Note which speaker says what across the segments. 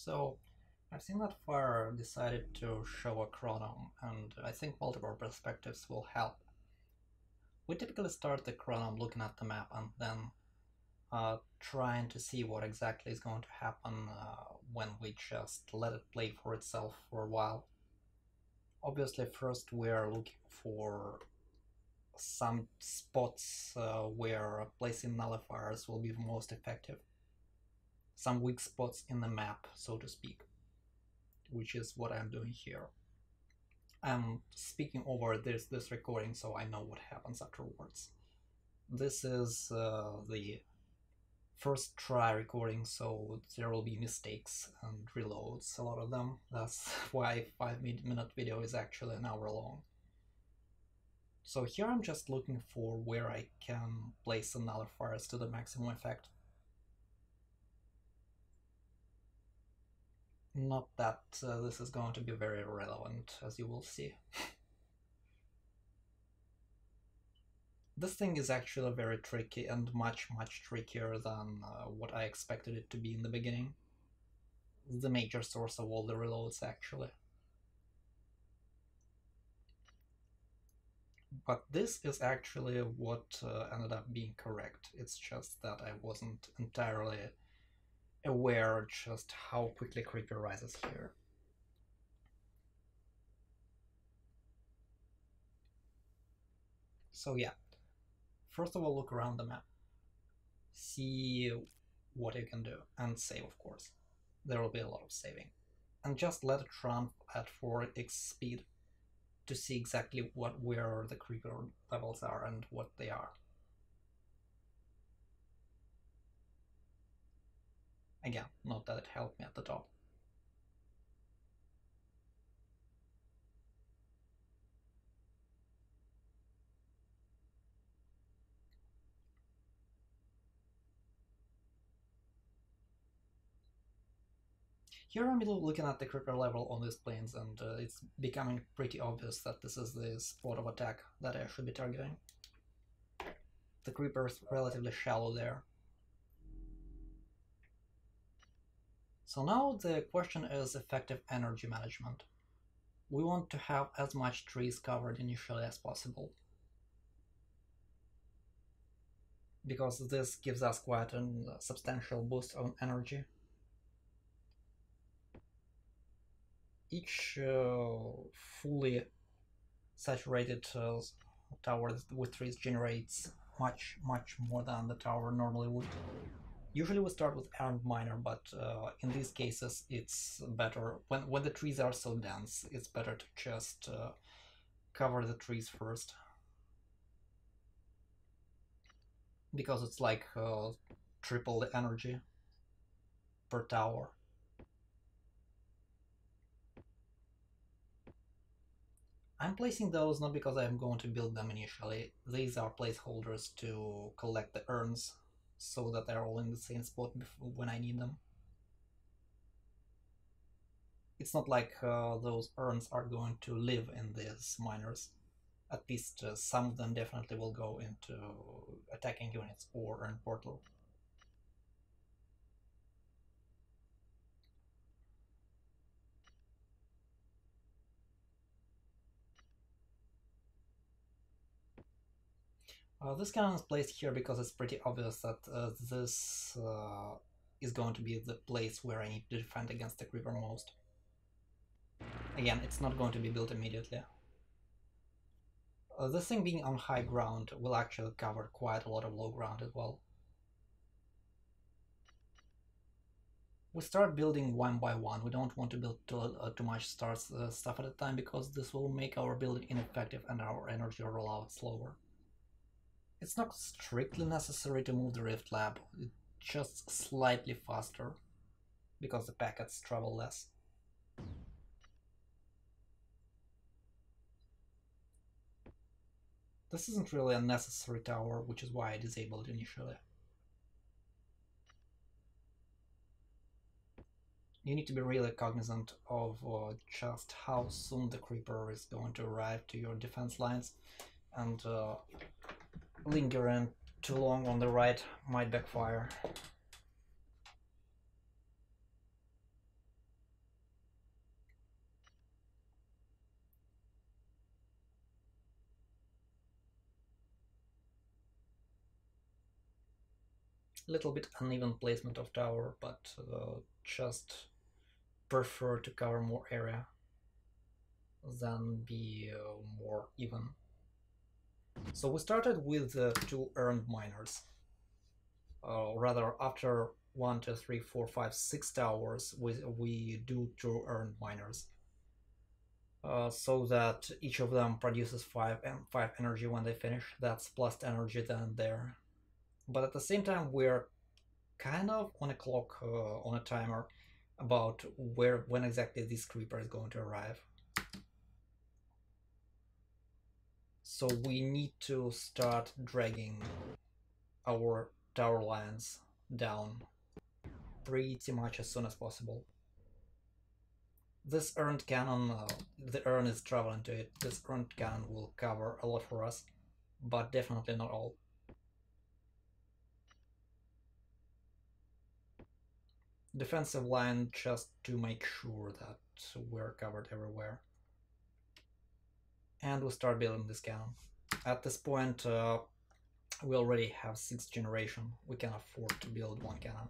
Speaker 1: So, I've seen that Fire decided to show a chronom, and I think multiple perspectives will help. We typically start the chronom looking at the map and then trying to see what exactly is going to happen when we just let it play for itself for a while. Obviously, first we are looking for some spots where placing nullifiers will be most effective. Some weak spots in the map, so to speak, which is what I'm doing here. I'm speaking over this recording so I know what happens afterwards. This is the first try recording, so there will be mistakes and reloads, a lot of them. That's why 5-minute video is actually an hour long. So here I'm just looking for where I can place the nullifiers to the maximum effect. Not that this is going to be very relevant, as you will see. This thing is actually very tricky and much trickier than what I expected it to be in the beginning. The major source of all the reloads, actually. But this is actually what ended up being correct. It's just that I wasn't entirely aware just how quickly creeper rises here. So yeah, first of all, look around the map. See what you can do, and save, of course. There will be a lot of saving. And just let it run at 4x speed to see exactly where the creeper levels are and what they are. Again, not that it helped me at the top. Here I'm looking at the creeper level on these planes, and it's becoming pretty obvious that this is the spot of attack that I should be targeting. The creeper is relatively shallow there. So now the question is effective energy management. We want to have as much trees covered initially as possible, because this gives us quite a substantial boost on energy. Each fully saturated tower with trees generates much more than the tower normally would. Usually we start with armed miner, but in these cases it's better, when the trees are so dense, it's better to just cover the trees first. Because it's like triple the energy per tower. I'm placing those not because I'm going to build them initially. These are placeholders to collect the urns so that they're all in the same spot when I need them. It's not like those urns are going to live in these miners. At least some of them definitely will go into attacking units or urn portal. This cannon is placed here because it's pretty obvious that this is going to be the place where I need to defend against the creeper most. Again, it's not going to be built immediately. This thing being on high ground will actually cover quite a lot of low ground as well. We start building one by one. We don't want to build too much stuff at a time, because this will make our building ineffective and our energy rollout slower. It's not strictly necessary to move the Rift Lab, it's just slightly faster, because the packets travel less. This isn't really a necessary tower, which is why I disabled it initially. You need to be really cognizant of just how soon the creeper is going to arrive to your defense lines, and lingering too long on the right might backfire. A little bit uneven placement of tower, but just prefer to cover more area than be more even. So we started with 2 earned miners. Rather, after 1, 2, 3, 4, 5, 6 towers, we do 2 earned miners. So that each of them produces 5 energy when they finish. That's plus energy then there. But at the same time, we're kind of on a clock, on a timer, about when exactly this creeper is going to arrive. So we need to start dragging our tower lines down pretty much as soon as possible. This earned cannon, the urn is traveling to it. This earned cannon will cover a lot for us, but definitely not all. Defensive line just to make sure that we're covered everywhere. And we start building this cannon. At this point, we already have 6th generation. We can afford to build 1 cannon.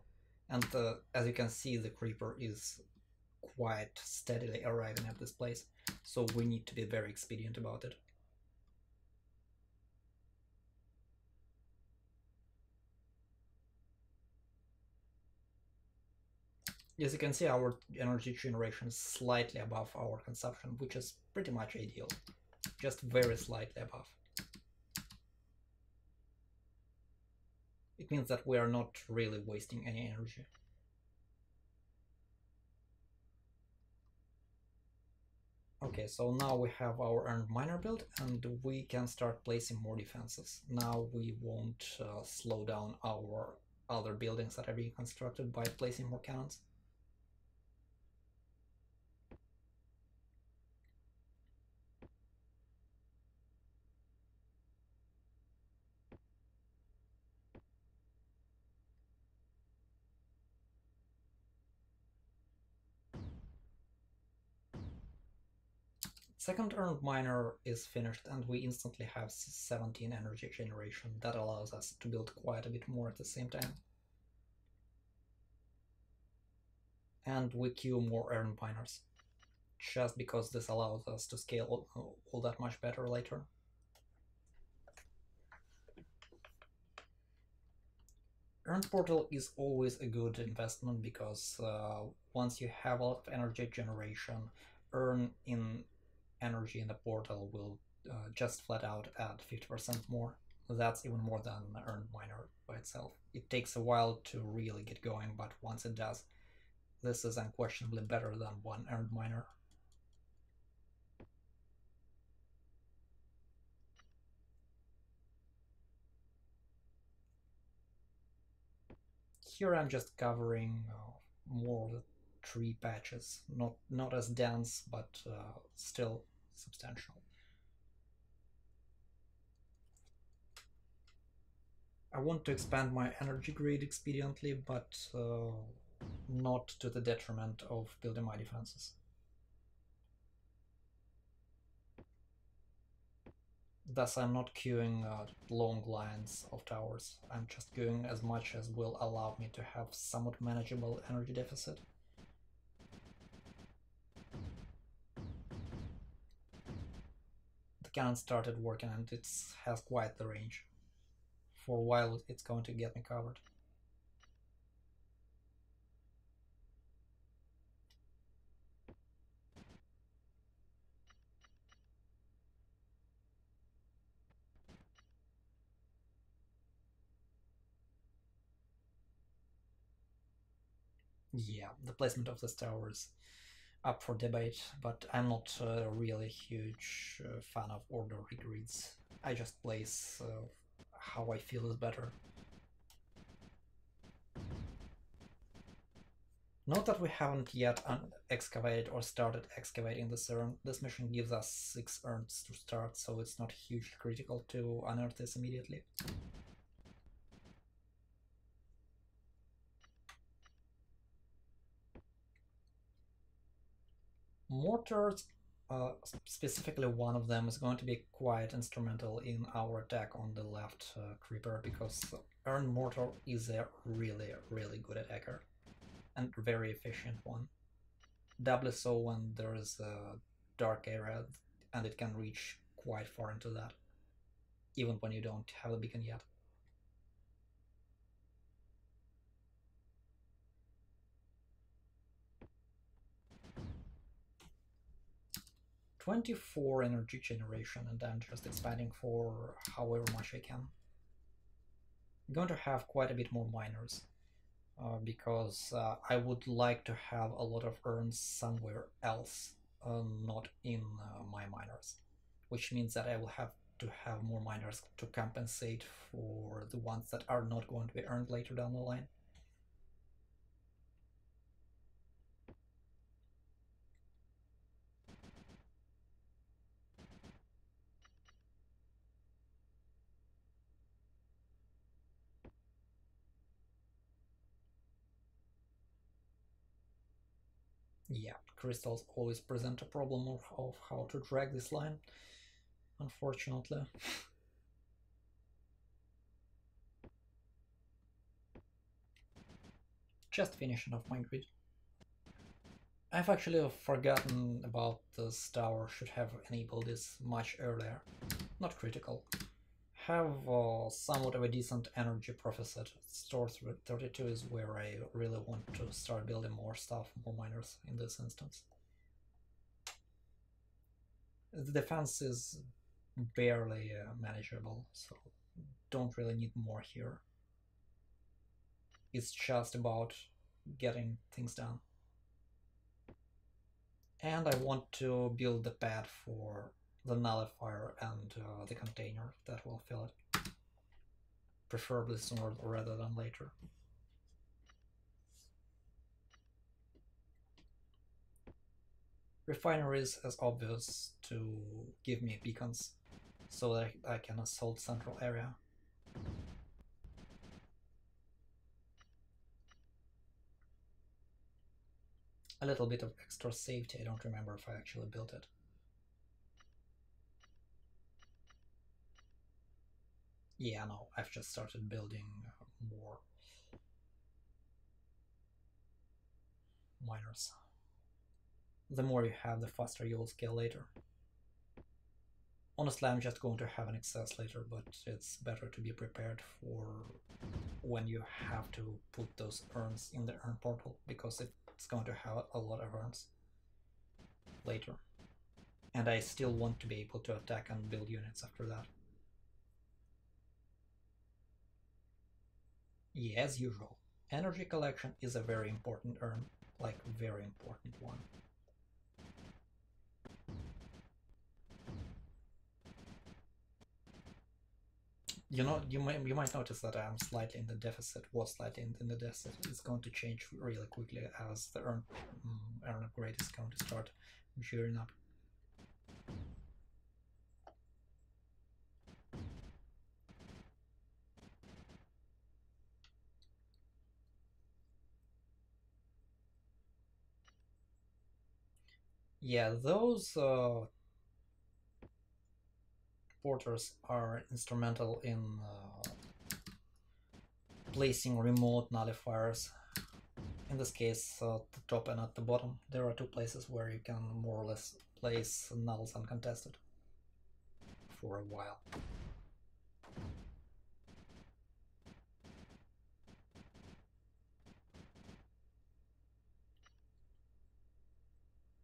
Speaker 1: And as you can see, the creeper is quite steadily arriving at this place, so we need to be very expedient about it. As you can see, our energy generation is slightly above our consumption, which is pretty much ideal, just very slightly above. It means that we are not really wasting any energy. Okay, so now we have our earned miner build, and we can start placing more defenses. Now we won't slow down our other buildings that are being constructed by placing more cannons. Second earned miner is finished, and we instantly have 17 energy generation. That allows us to build quite a bit more at the same time. And we queue more earned miners, just because this allows us to scale all that much better later. Earned portal is always a good investment, because once you have a lot of energy generation, earn in energy in the portal will just flat out add 50% more. That's even more than earned miner by itself. It takes a while to really get going, but once it does, this is unquestionably better than 1 earned miner. Here I'm just covering more tree patches, not as dense, but still substantial. I want to expand my energy grid expediently, but not to the detriment of building my defenses. Thus, I'm not queuing long lines of towers. I'm just queuing as much as will allow me to have somewhat manageable energy deficit. The cannon started working, and it has quite the range. For a while, it's going to get me covered. Yeah, the placement of this tower is up for debate, but I'm not a really huge fan of orderly grids. I just place how I feel is better. Note that we haven't yet excavated or started excavating this urn. This mission gives us 6 urns to start, so it's not hugely critical to unearth this immediately. Mortars Specifically one of them is going to be quite instrumental in our attack on the left creeper, because Earn Mortar is a really, really good attacker and very efficient one. Doubly so when there is a dark area and it can reach quite far into that, even when you don't have a beacon yet. "24 energy generation, and I'm just expanding for however much I can. I'm going to have quite a bit more miners, because I would like to have a lot of urns somewhere else, not in my miners, which means that I will have to have more miners to compensate for the ones that are not going to be earned later down the line. Yeah, crystals always present a problem of how to drag this line, unfortunately. Just finishing off my grid. I've actually forgotten about this tower, should have enabled this much earlier. Not critical. Have somewhat of a decent energy profit. Store 32 is where I really want to start building more stuff, more miners in this instance. The defense is barely manageable, so don't really need more here. It's just about getting things done. And I want to build the pad for the nullifier and the container that will fill it. Preferably sooner rather than later. Refineries as obvious to give me beacons so that I can assault central area. A little bit of extra safety, I don't remember if I actually built it. Yeah, no, I've just started building more miners. The more you have, the faster you will scale later. Honestly, I'm just going to have an excess later, but it's better to be prepared for when you have to put those urns in the urn portal, because it's going to have a lot of urns later. And I still want to be able to attack and build units after that. Yeah, as usual, energy collection is a very important urn, like very important one. You know, you might notice that I'm slightly in the deficit. Was slightly in the deficit. It's going to change really quickly as the urn upgrade is going to start gearing up. Yeah, those porters are instrumental in placing remote nullifiers. In this case, at the top and at the bottom, there are two places where you can more or less place nulls uncontested for a while.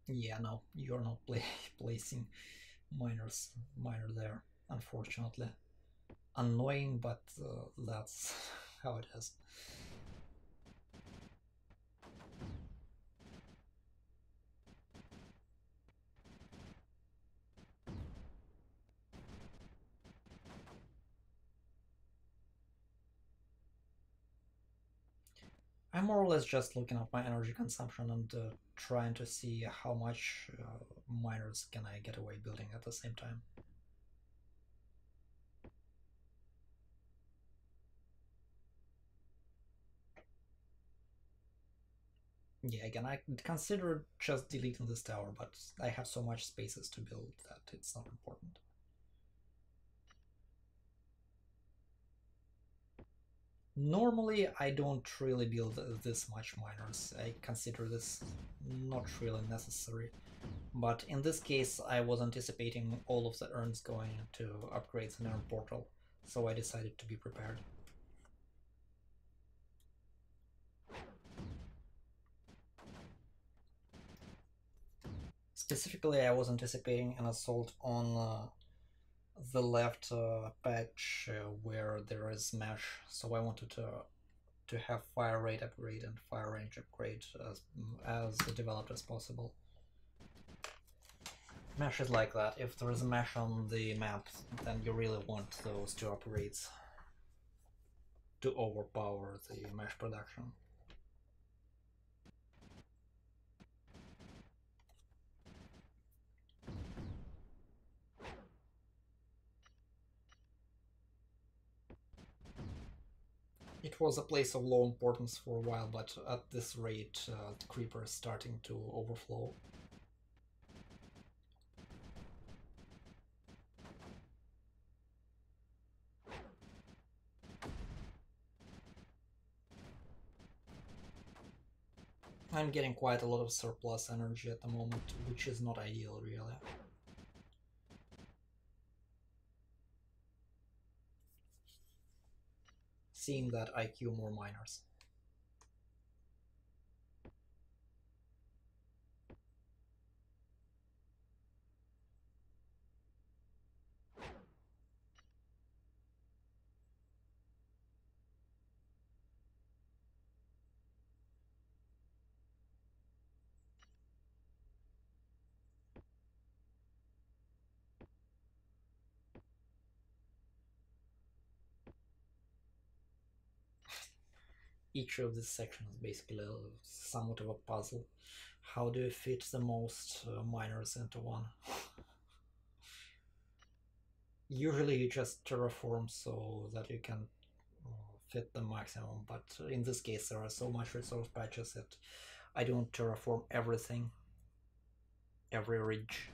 Speaker 1: Yeah, no, you're not placing miner there, unfortunately. Annoying, but that's how it is. I'm more or less just looking at my energy consumption and trying to see how much miners can I get away building at the same time. Yeah, again, I considered just deleting this tower, but I have so much spaces to build that it's not important. Normally, I don't really build this much miners. I consider this not really necessary. But in this case, I was anticipating all of the urns going to upgrades in our portal, so I decided to be prepared. Specifically, I was anticipating an assault on the left patch where there is mesh, so I wanted to have fire rate upgrade and fire range upgrade as developed as possible. Mesh is like that. If there is a mesh on the map, then you really want those two upgrades to overpower the mesh production. It was a place of low importance for a while, but at this rate, the creeper is starting to overflow. I'm getting quite a lot of surplus energy at the moment, which is not ideal, really. Seeing that I queue more miners. Each of these sections is basically somewhat of a puzzle. How do you fit the most miners into one? Usually you just terraform so that you can fit the maximum, but in this case there are so much resource patches that I don't terraform everything, every ridge.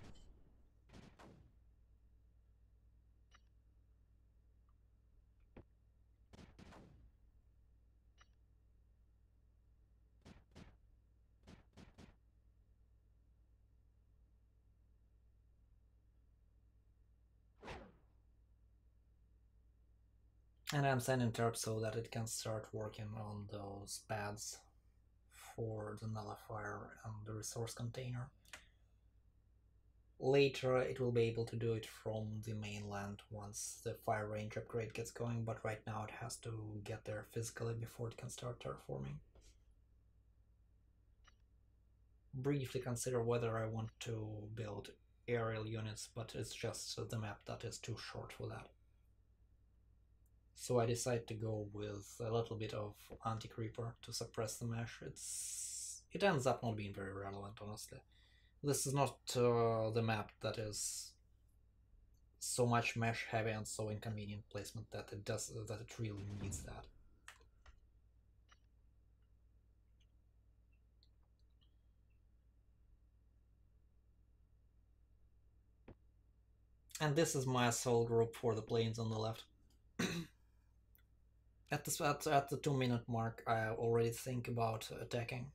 Speaker 1: And I'm sending terp so that it can start working on those pads for the nullifier and the resource container. Later it will be able to do it from the mainland once the fire range upgrade gets going, but right now it has to get there physically before it can start terraforming. Briefly consider whether I want to build aerial units, but it's just the map that is too short for that. So I decide to go with a little bit of anti-creeper to suppress the mesh. It ends up not being very relevant, honestly. This is not the map that is so much mesh heavy and so inconvenient placement that it really needs that. And this is my assault group for the planes on the left. At the 2-minute mark, I already think about attacking.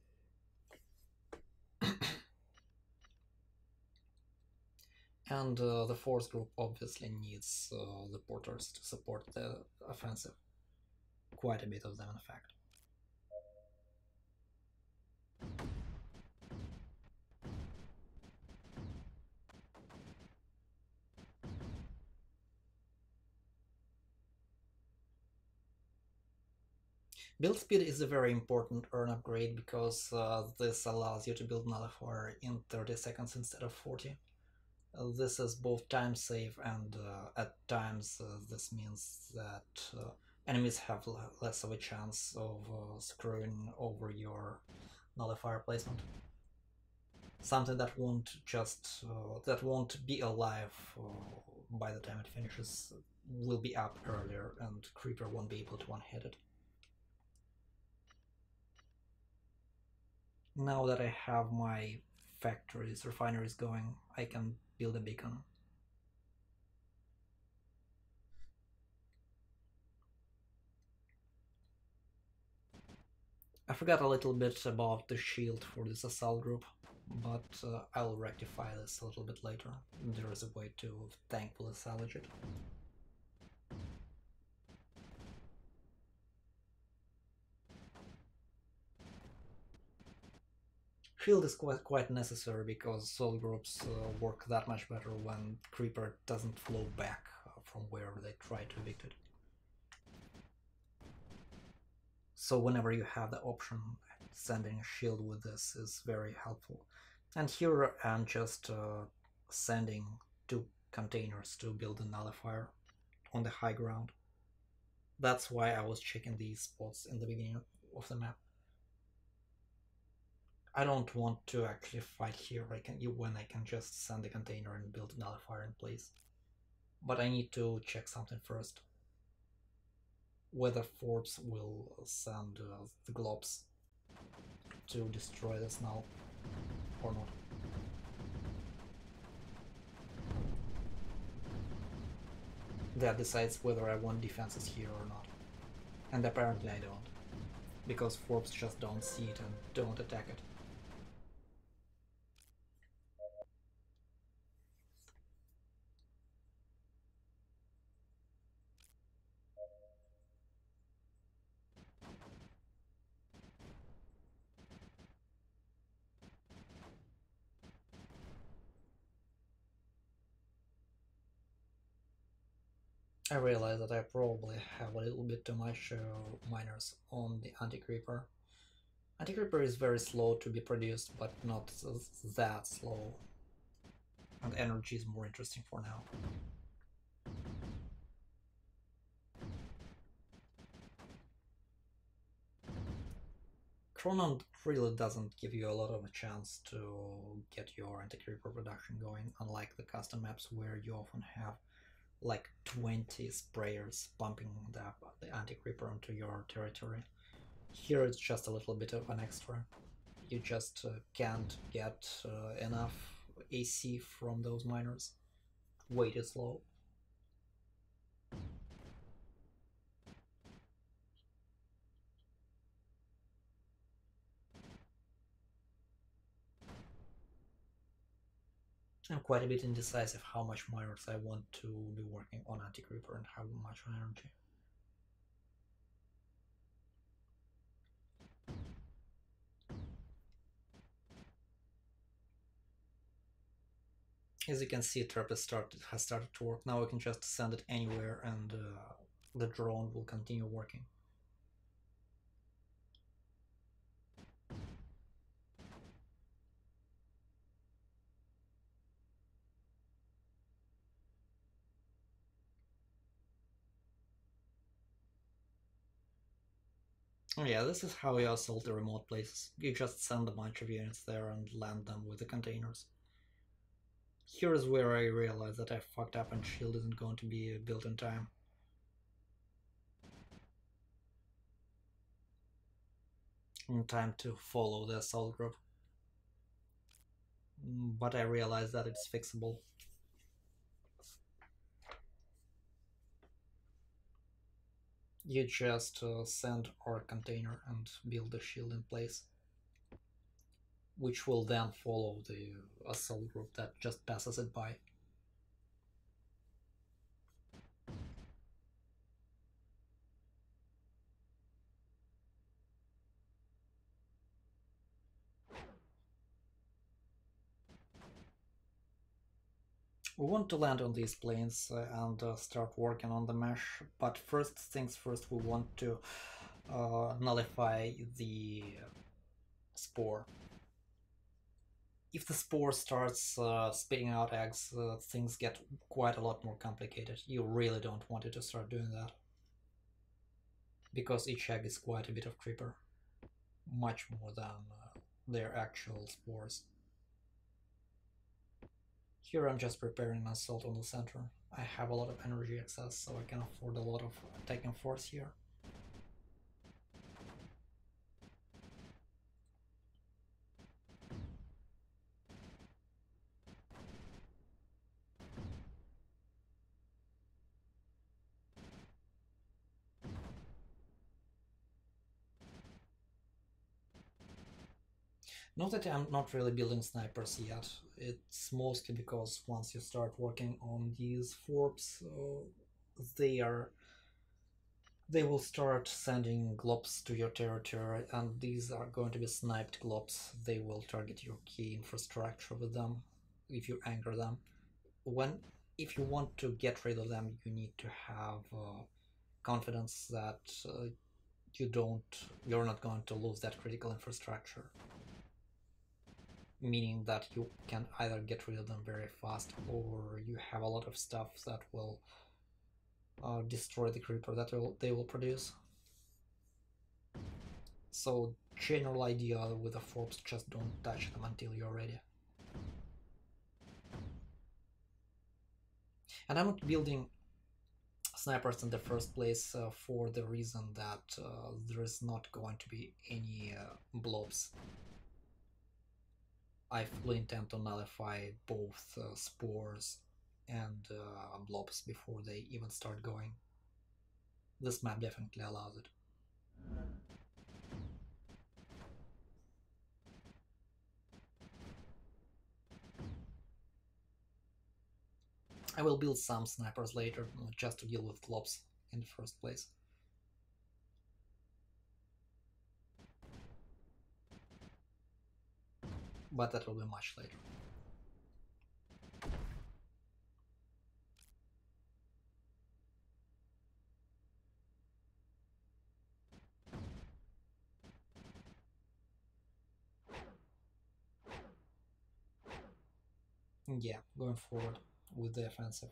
Speaker 1: And the fourth group obviously needs the porters to support the offensive. Quite a bit of them, in fact. Build speed is a very important urn upgrade because this allows you to build nullifier in 30 seconds instead of 40. This is both time save and at times this means that enemies have less of a chance of screwing over your nullifier placement. Something that won't be alive by the time it finishes will be up earlier, and creeper won't be able to one-hit it. Now that I have my factories, refineries going, I can build a beacon. I forgot a little bit about the shield for this assault group, but I'll rectify this a little bit later. There is a way to thankfully salvage it. Shield is quite necessary because assault groups work that much better when Creeper doesn't flow back from where they try to evict it. So whenever you have the option, sending a shield with this is very helpful. And here I'm just sending 2 containers to build a nullifier on the high ground. That's why I was checking these spots in the beginning of the map. I don't want to actually fight here when I can just send the container and build a nullifier in place. But I need to check something first. Whether Forbes will send the globs to destroy this null or not. That decides whether I want defenses here or not. And apparently I don't. Because Forbes just don't see it and don't attack it. I realize that I probably have a little bit too much miners on the anti-creeper. Anti-creeper is very slow to be produced, but not that slow. And energy is more interesting for now. Chronom really doesn't give you a lot of a chance to get your anti-creeper production going, unlike the custom maps where you often have like 20 sprayers pumping the anti-creeper onto your territory. Here it's just a little bit of an extra. You just can't get enough AC from those miners. Way too slow. I'm quite a bit indecisive how much miners I want to be working on anti-creeper and how much energy. As you can see, terp has started to work. Now I can just send it anywhere and the drone will continue working. Yeah, this is how you assault the remote places. You just send a bunch of units there and land them with the containers. Here's where I realize that I fucked up and shield isn't going to be built in time. In time to follow the assault group. But I realize that it's fixable. You just send our container and build the shield in place, which will then follow the assault group that just passes it by. We want to land on these planes and start working on the mesh, but first things first, we want to nullify the spore. If the spore starts spitting out eggs, things get quite a lot more complicated. You really don't want it to start doing that, because each egg is quite a bit of creeper, much more than their actual spores. Here I'm just preparing an assault on the center. I have a lot of energy excess, so I can afford a lot of attacking force here. Not that I'm not really building snipers yet. It's mostly because once you start working on these forbs, they are they will start sending globs to your territory, and these are going to be sniped globs. They will target your key infrastructure with them if you anchor them. If you want to get rid of them, you need to have confidence that you're not going to lose that critical infrastructure, meaning that you can either get rid of them very fast, or you have a lot of stuff that will destroy the creeper that they will produce. So general idea with the forbs, just don't touch them until you're ready. And I'm not building snipers in the first place for the reason that there is not going to be any blobs. I fully intend to nullify both spores and blobs before they even start going. This map definitely allows it. I will build some snipers later, just to deal with globs in the first place. But that will be much later. Yeah, going forward with the offensive.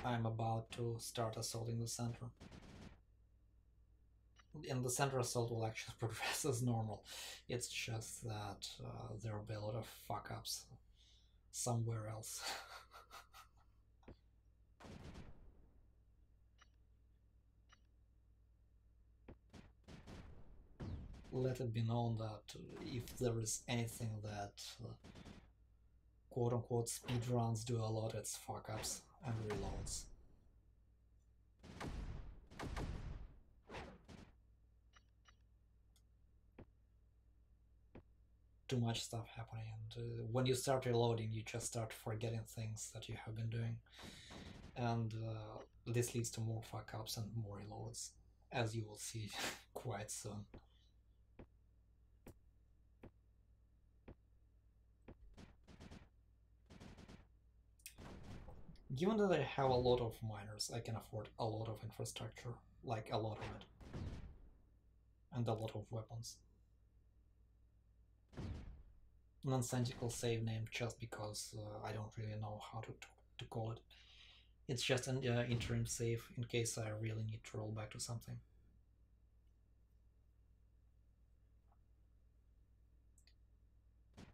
Speaker 1: I'm about to start assaulting the center. And the center assault will actually progress as normal. It's just that there will be a lot of fuck-ups somewhere else. Let it be known that if there is anything that quote-unquote speedruns do a lot, it's fuck-ups and reloads. Too much stuff happening, and when you start reloading, you just start forgetting things that you have been doing, and this leads to more fuck-ups and more reloads, as you will see quite soon. Given that I have a lot of miners, I can afford a lot of infrastructure, like a lot of it, and a lot of weapons. Nonsensical save name just because I don't really know how to call it. It's just an interim save in case I really need to roll back to something.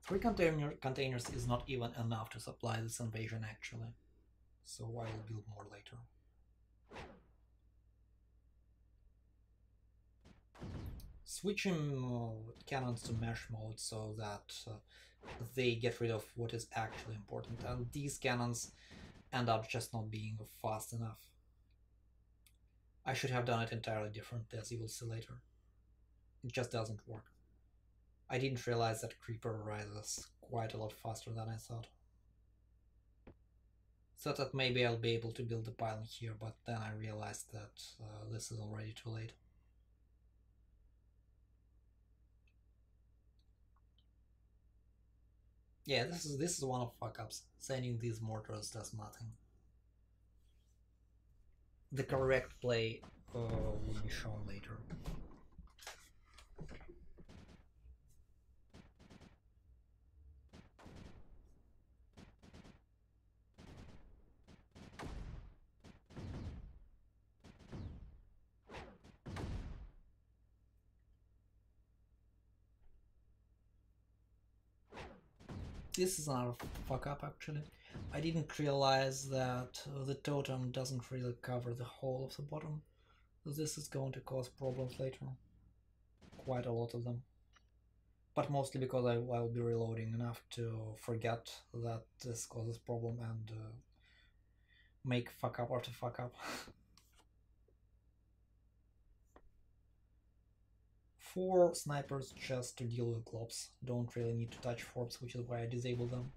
Speaker 1: Three containers is not even enough to supply this invasion actually, so I will build more later. Switching cannons to mesh mode so that they get rid of what is actually important, and these cannons end up just not being fast enough. I should have done it entirely different, as you will see later. It just doesn't work. I didn't realize that Creeper rises quite a lot faster than I thought. Thought that maybe I'll be able to build the pylon here, but then I realized that this is already too late. Yeah, this is one of fuck-ups. Sending these mortars does nothing. The correct play will be shown later. This is another fuck-up actually. I didn't realize that the totem doesn't really cover the whole of the bottom. This is going to cause problems later. Quite a lot of them. But mostly because I will be reloading enough to forget that this causes problem and make fuck up after fuck up. 4 snipers just to deal with globs. Don't really need to touch forbs, which is why I disable them.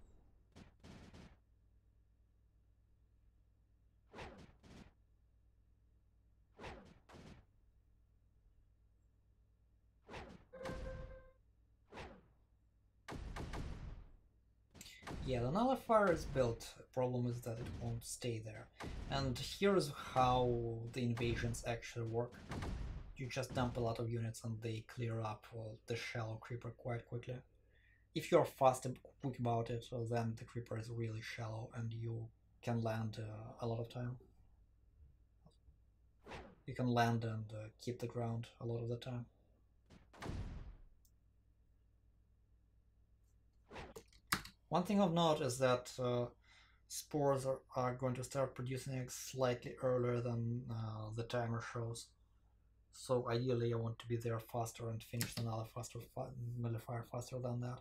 Speaker 1: Yeah, the nullifier is built. The problem is that it won't stay there. And here's how the invasions actually work. You just dump a lot of units and they clear up the shallow creeper quite quickly. If you're fast and quick about it, then the creeper is really shallow and you can land a lot of time. You can land and keep the ground a lot of the time. One thing of note is that spores are going to start producing eggs slightly earlier than the timer shows. So ideally I want to be there faster and finish the nullifier faster than that.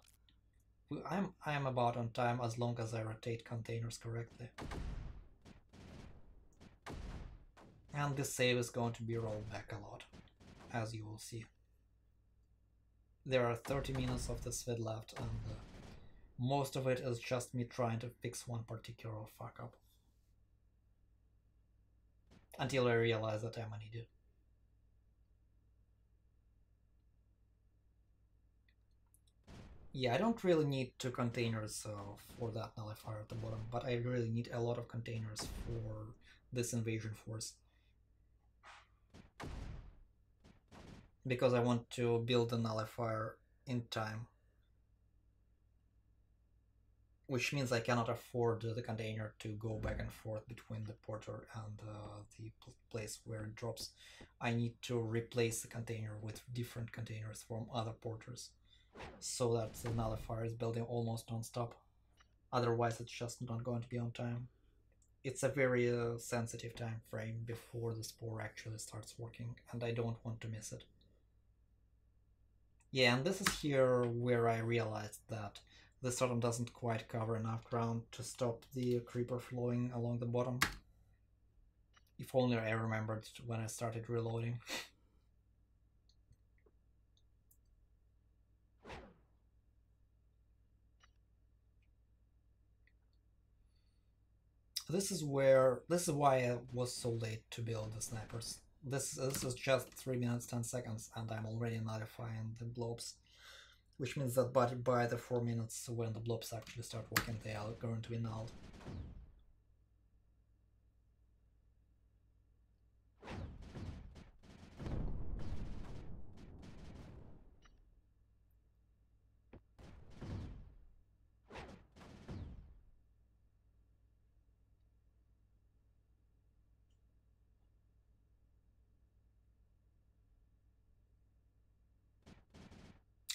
Speaker 1: I'm about on time as long as I rotate containers correctly. And this save is going to be rolled back a lot, as you will see. There are 30 minutes of this vid left, and most of it is just me trying to fix one particular fuck up. Until I realize that I'm an idiot. Yeah, I don't really need 2 containers for that nullifier at the bottom, but I really need a lot of containers for this invasion force. Because I want to build the nullifier in time. Which means I cannot afford the container to go back and forth between the porter and the place where it drops. I need to replace the container with different containers from other porters, so that the nullifier is building almost non-stop. Otherwise it's just not going to be on time. It's a very sensitive time frame before the spore actually starts working, and I don't want to miss it. Yeah, and this is here where I realized that this Chronom doesn't quite cover enough ground to stop the creeper flowing along the bottom. If only I remembered when I started reloading. This is why I was so late to build the snipers. This is just 3 minutes 10 seconds and I'm already nullifying the blobs. Which means that by the 4 minutes when the blobs actually start working, they are going to be nulled.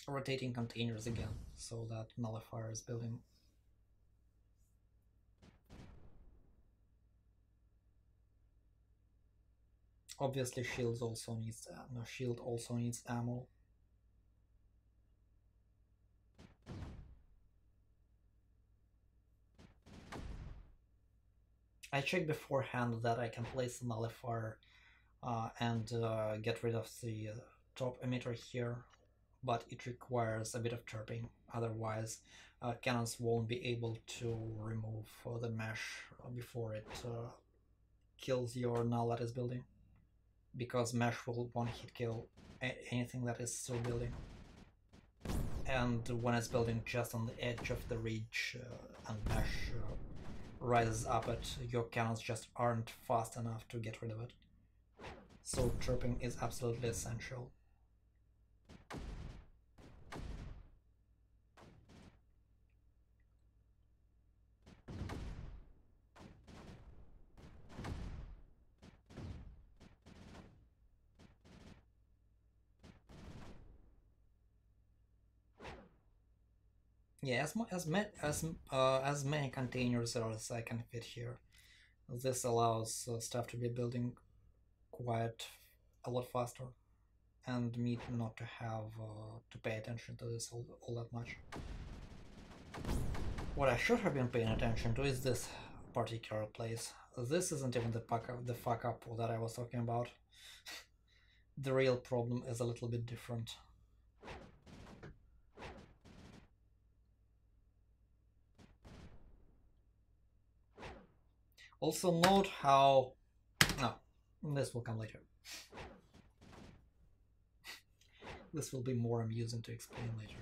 Speaker 1: Rotating containers again, so that nullifier is building. Obviously, shield also needs ammo. I checked beforehand that I can place the nullifier and get rid of the top emitter here, but it requires a bit of terping. Otherwise, cannons won't be able to remove the mesh before it kills your null that is building, because mesh will one-hit kill anything that is still building. And when it's building just on the edge of the ridge and mesh rises up it, your cannons just aren't fast enough to get rid of it. So terping is absolutely essential. Yeah, as many containers as I can fit here. This allows stuff to be building quite a lot faster, and me not to have to pay attention to this all that much. What I should have been paying attention to is this particular place. This isn't even the fuck up that I was talking about. The real problem is a little bit different. Also note how... No, this will come later. This will be more amusing to explain later.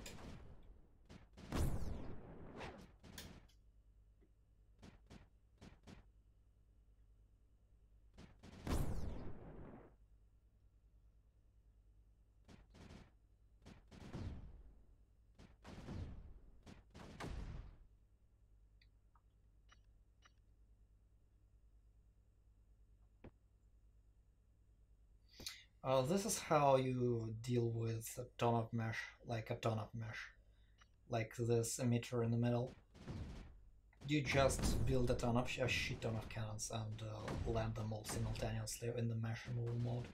Speaker 1: This is how you deal with a ton of mesh, like a ton of mesh. Like this emitter in the middle. You just build a shit ton of cannons and land them all simultaneously in the mesh removal mode.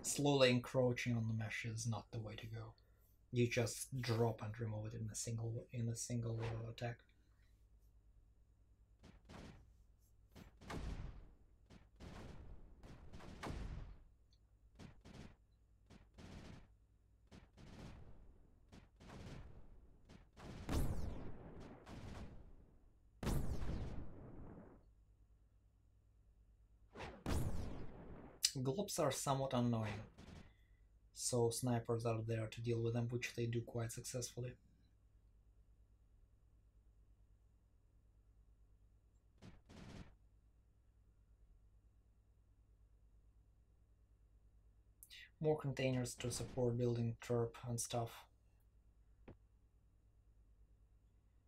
Speaker 1: Slowly encroaching on the mesh is not the way to go. You just drop and remove it in a single attack. Globs are somewhat annoying, so snipers are there to deal with them, which they do quite successfully. More containers to support building terp and stuff.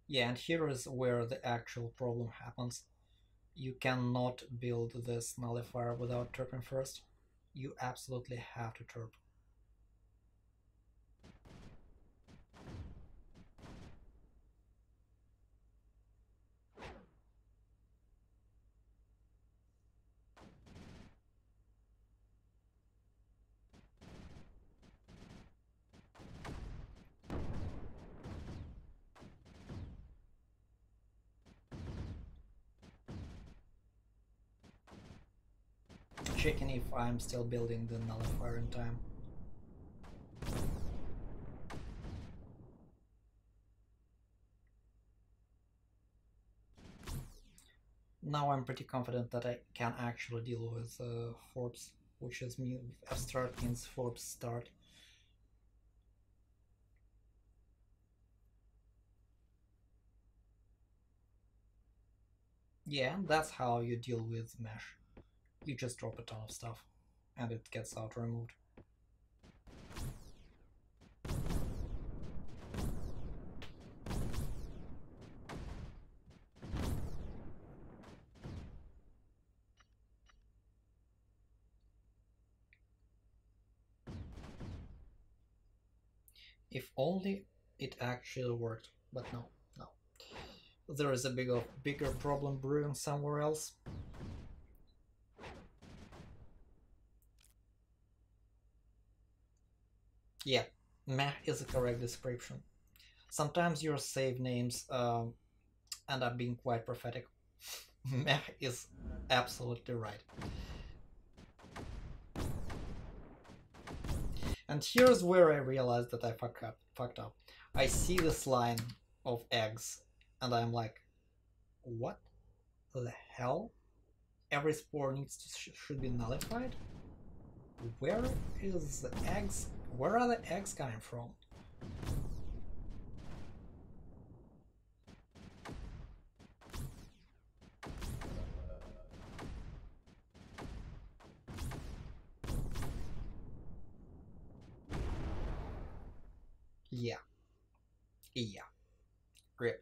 Speaker 1: Yeah, and here is where the actual problem happens. You cannot build this nullifier without terping first. You absolutely have to terp. Checking if I'm still building the nullifier in time. Now I'm pretty confident that I can actually deal with Forbes, which is F-start means Forbes start. Yeah, that's how you deal with mesh. You just drop a ton of stuff and it gets auto-removed. If only it actually worked, but no. There is a bigger problem brewing somewhere else. Yeah, meh is a correct description. Sometimes your save names end up being quite prophetic. Meh is absolutely right. And here's where I realized that I fucked up. I see this line of eggs, and I'm like, what the hell? Every spore should be nullified? Where is the eggs? Where are the eggs coming from? Yeah. Great.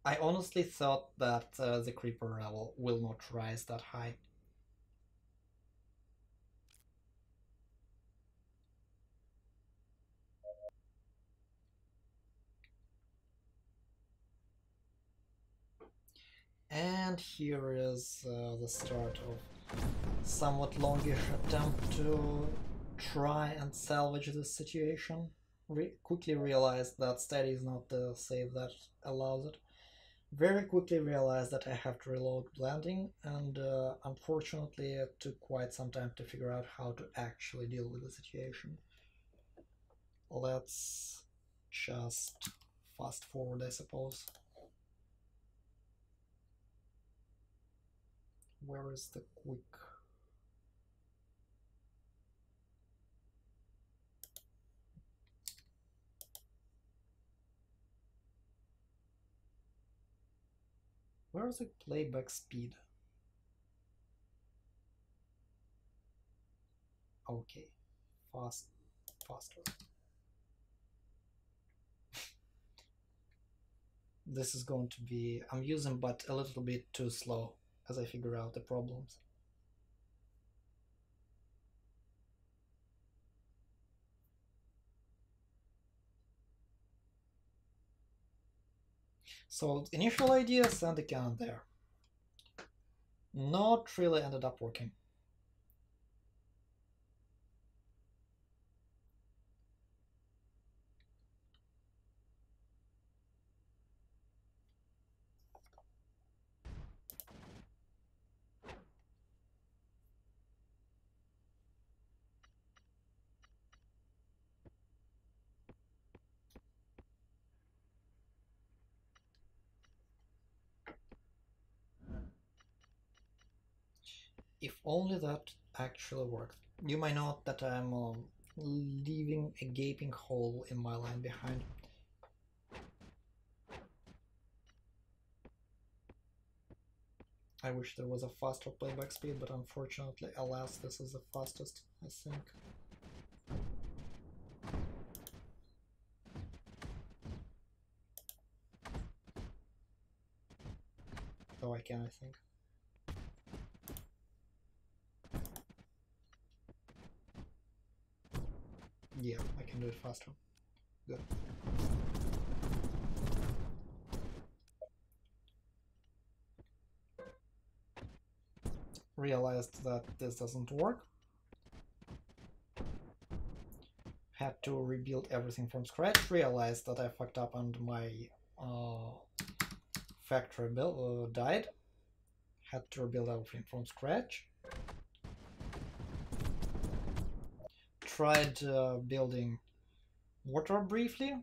Speaker 1: I honestly thought that the creeper level will not rise that high. And here is the start of somewhat longish attempt to try and salvage this situation. Quickly realized that steady is not the save that allows it. Very quickly realized that I have to reload landing, and unfortunately it took quite some time to figure out how to actually deal with the situation. Let's just fast forward, I suppose. Where is the quick? Where is the playback speed? Okay, faster. This is going to be amusing, but a little bit too slow as I figure out the problems. So initial idea, send the cannon there. Not really ended up working. If only that actually worked. You might note that I'm leaving a gaping hole in my line behind. I wish there was a faster playback speed, but unfortunately, alas, this is the fastest, I think. Oh, I can, I think. Yeah, I can do it faster. Good. Realized that this doesn't work. Had to rebuild everything from scratch. Realized that I fucked up and my factory build died. Had to rebuild everything from scratch. Tried building mortar briefly.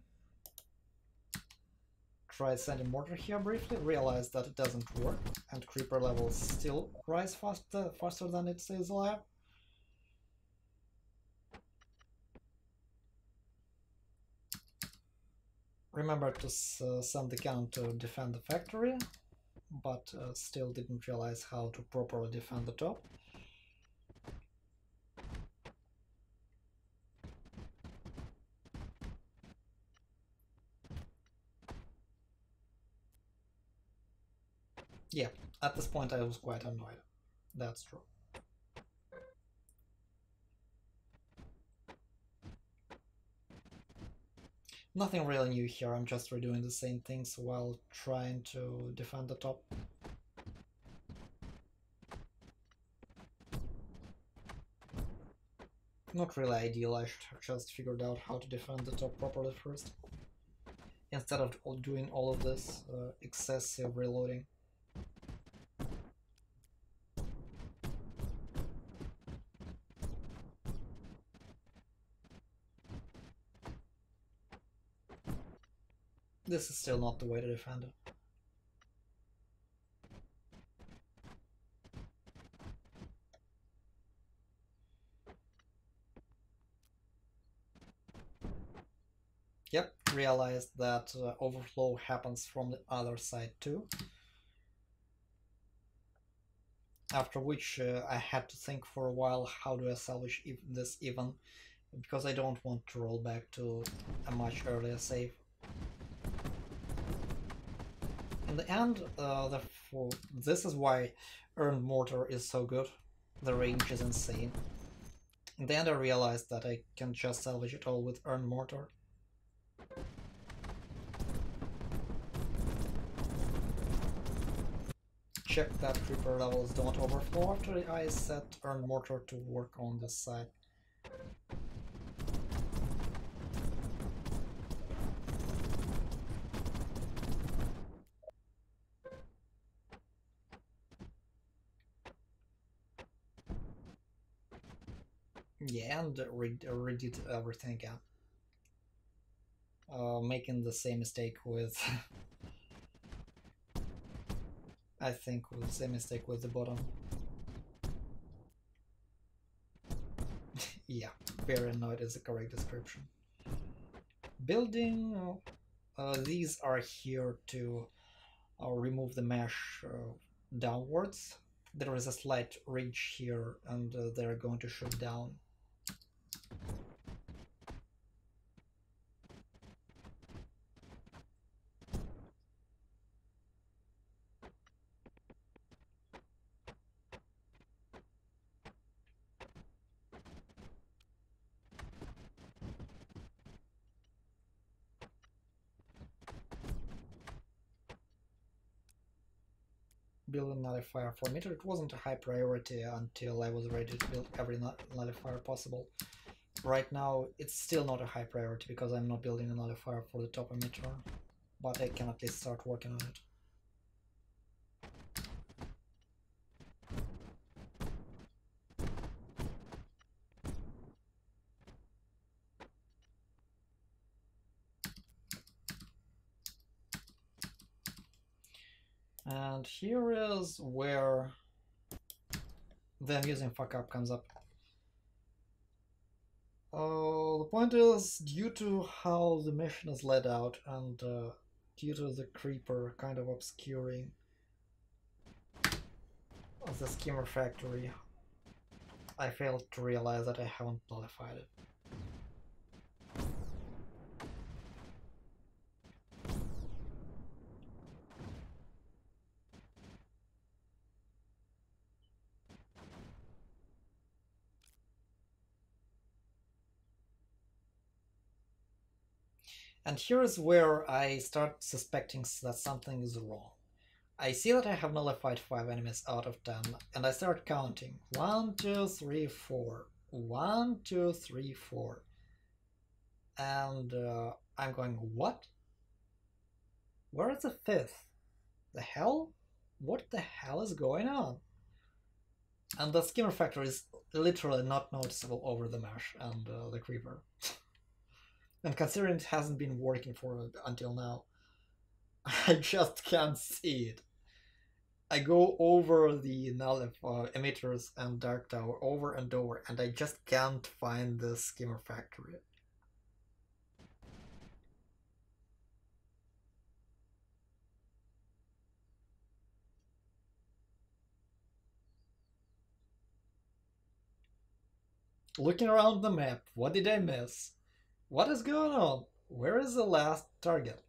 Speaker 1: Tried sending mortar here briefly. Realized that it doesn't work, and creeper levels still rise faster than it stays alive. Remember to send the cannon to defend the factory, but still didn't realize how to properly defend the top. Yeah, at this point I was quite annoyed. That's true. Nothing really new here, I'm just redoing the same things while trying to defend the top. Not really ideal, I should have just figured out how to defend the top properly first, instead of doing all of this excessive reloading. This is still not the way to defend it. Yep, realized that overflow happens from the other side too. After which I had to think for a while, how do I salvage this even, because I don't want to roll back to a much earlier save. In the end, this is why earned mortar is so good. The range is insane. In the end I realized that I can just salvage it all with earned mortar. Check that creeper levels don't overflow after I set earned mortar to work on this side. Yeah, and redid everything again. making the same mistake with I think with the same mistake with the bottom. Yeah, very annoyed is the correct description. Building, these are here to remove the mesh downwards. There is a slight ridge here and they're going to shoot down. Build a nullifier for meter. It wasn't a high priority until I was ready to build every nullifier possible. Right now it's still not a high priority because I'm not building a nullifier for the top emitter, but I can at least start working on it. And here is where the amusing fuck up comes up. The point is, due to how the mission is laid out and due to the creeper kind of obscuring the skimmer factory, I failed to realize that I haven't nullified it. And here is where I start suspecting that something is wrong. I see that I have nullified 5 enemies out of 10, and I start counting. 1, 2, 3, 4. 1, 2, 3, 4. And I'm going, what? Where is the 5th? The hell? What the hell is going on? And the skimmer factor is literally not noticeable over the mesh and the creeper. And considering it hasn't been working for until now, I just can't see it. I go over the emitters and dark tower over and over, and I just can't find the skimmer factory. Looking around the map, what did I miss? What is going on? Where is the last target?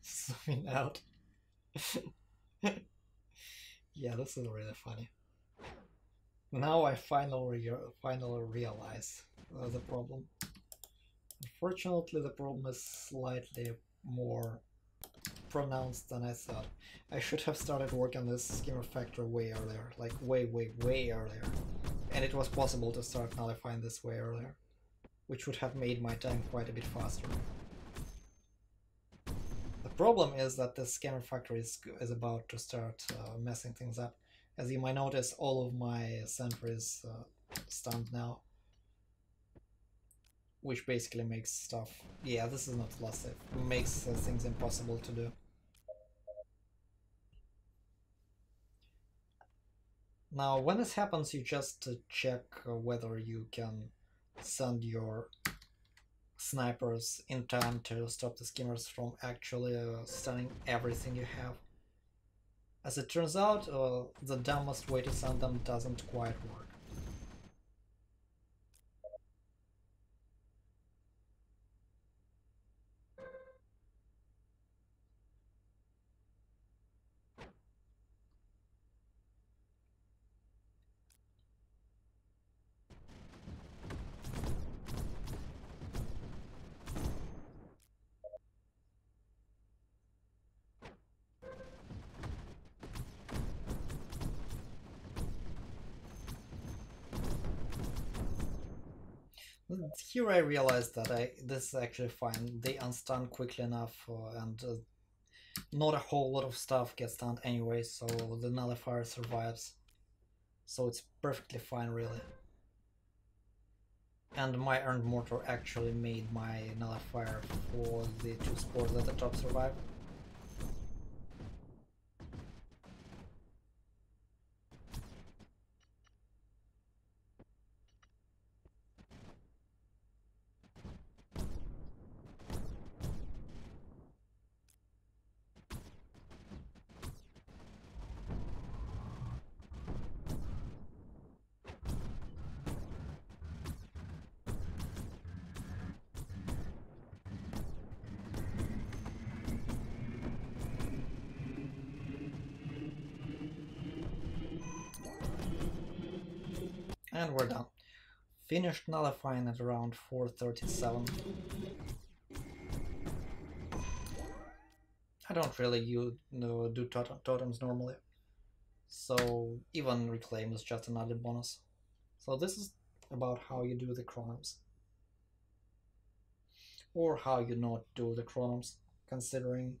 Speaker 1: Zooming out. Yeah, this is really funny. Now I finally realize the problem. Unfortunately, the problem is slightly more pronounced than I thought. I should have started working on this skimmer factor way earlier, like way earlier. And it was possible to start nullifying this way earlier, which would have made my time quite a bit faster. The problem is that the skimmer factor is about to start messing things up. As you might notice, all of my sentries stunned now, which basically makes stuff... Yeah, this is not last save. Makes things impossible to do. Now, when this happens, you just check whether you can send your snipers in time to stop the skimmers from actually stunning everything you have. As it turns out, the dumbest way to send them doesn't quite work. Here I realized that this is actually fine. They unstun quickly enough, and not a whole lot of stuff gets stunned anyway, so the nullifier survives. So it's perfectly fine, really. And my earned mortar actually made my nullifier for the 2 spores at the top survive. And we're done. Finished nullifying at around 437. I don't really do totems normally, so even reclaim is just an added bonus. So this is about how you do the chronoms. Or how you not do the chronoms, considering